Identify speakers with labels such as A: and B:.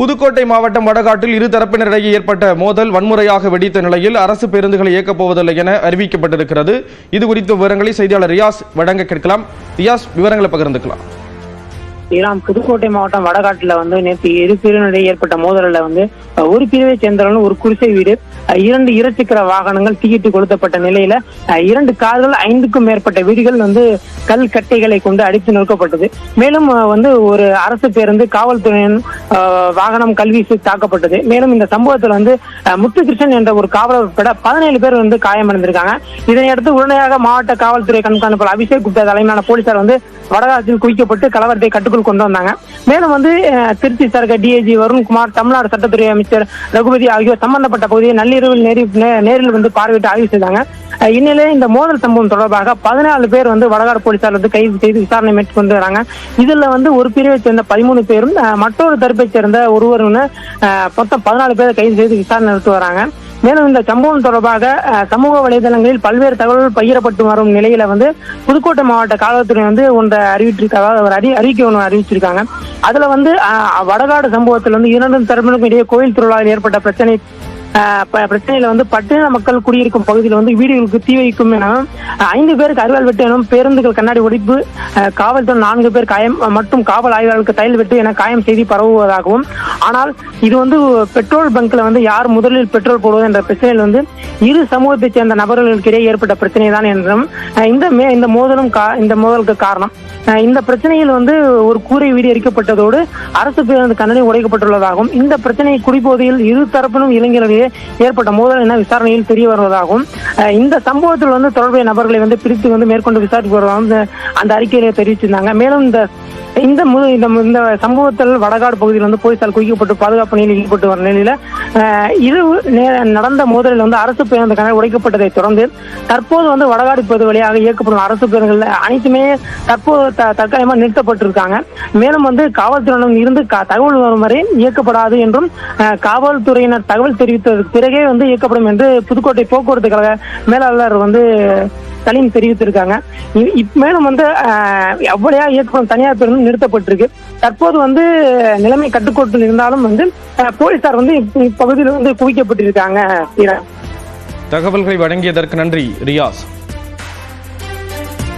A: புதுக்கோட்டை மாவட்டம் வடகாட்டில் இரு தரப்பினரிடையே ஏற்பட்ட மோதல் வன்முறையாக வெடித்த நிலையில் அரசு பேருந்துகளை இயக்கப் போவதில்லை என அறிவிக்கப்பட்டிருக்கிறது. இது குறித்த விவரங்களை செய்தியாளர் ரியாஸ் வழங்க கேட்கலாம். ரியாஸ், விவரங்களை பகிர்ந்துக்கலாம்.
B: புதுக்கோட்டை மாவட்டம் வடகாட்டுல நேற்று இரு பிரிவினரிடையே ஏற்பட்ட மோதலில் ஒரு பிரிவை சேர்ந்தவர்கள் ஒரு குடிசை வீடு, 2 இருசக்கர வாகனங்கள் தீயிட்டு கொளுத்தப்பட்ட நிலையில 2 கார்கள் 5க்கும் மேற்பட்ட வீடுகள் கல் கட்டைகளை கொண்டு அடித்து நொறுக்கப்பட்டது. மேலும் ஒரு அரசு பேருந்து காவல்துறையின் வாகனம் கல்வீசி தாக்கப்பட்டது. மேலும் இந்த சம்பவத்தில் முத்துகிருஷ்ணன் என்ற ஒரு காவலர் உட்பட 17 பேர் காயமடைந்திருக்காங்க. இதனையடுத்து உடனடியாக மாவட்ட காவல்துறை கண்காணிப்பாளர் அபிஷேக் குப்தா தலைமையிலான போலீசார் வடகாட்டில் குவிக்கப்பட்டு கலவரத்தை கட்டுக்குள் கொண்டு வந்தாங்க. மேலும் திருச்சி சரக டிஐஜி வருண்குமார், தமிழ்நாடு சட்டத்துறை அமைச்சர் ரகுபதி ஆகியோர் சம்பந்தப்பட்ட பகுதியை நள்ளிரவில் நேரில் பார்வையிட்டு ஆய்வு செய்தாங்க. இந்நிலையில் இந்த மோதல் சம்பவம் தொடர்பாக 14 பேர் வடகாடு போலீசார் கைது செய்து விசாரணை மேற்கொண்டு வராங்க. இதுல ஒரு பிரிவை சேர்ந்த 13 பேரும் மற்றொரு தரப்பை சேர்ந்த ஒருவர் மொத்தம் 14 பேரை கைது செய்து விசாரணை நடத்தி வராங்க. மேலும் இந்த சம்பவம் தொடர்பாக சமூக வலைதளங்களில் பல்வேறு தகவல்கள் பகிரப்பட்டு வரும் நிலையில புதுக்கோட்டை மாவட்ட காவல்துறை ஒன்றை அறிக்கை ஒன்று அறிவிச்சிருக்காங்க. அதுல வடகாடு சம்பவத்தில் 2 தரப்பினருக்கும் இடையே கோயில் திருவிழாவில் ஏற்பட்ட பிரச்சனையில பட்டின மக்கள் குடியிருக்கும் பகுதியில் வீடுகளுக்கு தீ வைக்கும் என 5 பேருக்கு அறுவாள் வெட்டு எனும், பேருந்துகள் கண்ணாடி ஒடிப்பு, காவல்துறை 4 பேர் காயம் மற்றும் காவல் ஆய்வாளருக்கு தையல் வெட்டு என காயம் செய்தி பரவுவதாகவும், ஆனால் இது பெட்ரோல் பங்க்ல யார் முதலில் பெட்ரோல் போடுவது என்ற பிரச்சனையில் இரு சமூகத்தைச் சேர்ந்த நபர்களுக்கு இடையே ஏற்பட்ட பிரச்சனை தான் என்றும் இந்த மோதலுக்கு காரணம் இந்த பிரச்சனையில் ஒரு கூரை வீடு எரிக்கப்பட்டதோடு அரசு பேருந்து கண்ணனை உடைக்கப்பட்டுள்ளதாகவும், இந்த பிரச்சனையை குடிபோதையில் இரு தரப்பிலும் இளைஞர்களிடையே ஏற்பட்ட மோதல் என விசாரணையில் தெரிய வருவதாகவும், இந்த சம்பவத்தில் தொடர்புடைய நபர்களை பிரித்து மேற்கொண்டு விசாரித்து வருவதாகவும் அந்த அறிக்கையில தெரிவிச்சிருந்தாங்க. மேலும் இந்த சம்பவத்தில் வடகாடு பகுதியில் போலீசார் குவிக்கப்பட்டு பாதுகாப்பு பணியில் ஈடுபட்டு வரும் நிலையில இரவு நடந்த மோதலில் அரசு பேருந்து கண்ணை உடைக்கப்பட்டதை தொடர்ந்து தற்போது வடகாடு பகுதி வழியாக இயக்கப்படும் அரசு பேருந்துகள் அனைத்துமே தற்போது தற்காலிகமாக நிறுத்தப்பட்டிருக்காங்க. மேலும் காவல்துறையிடம் இருந்து தகவல் வரும் வரை இயக்கப்படாது என்றும், காவல்துறையினர் தகவல் தெரிவித்ததற்கு பிறகே இயக்கப்படும் என்று புதுக்கோட்டை போக்குவரத்து கழக மேலாளர் சலீம் தெரிவித்திருக்காங்க. மேலும் அவ்வளையா இயக்கப்படும் தனியார் பேருந்து நிறுத்தப்பட்டிருக்கு. தற்போது நிலைமை கட்டுக்கோட்டில் இருந்தாலும் போலீசார் இப்பகுதியில் குவிக்கப்பட்டிருக்காங்க.
A: தகவல்களை வழங்கியதற்கு நன்றி ரியாஸ்.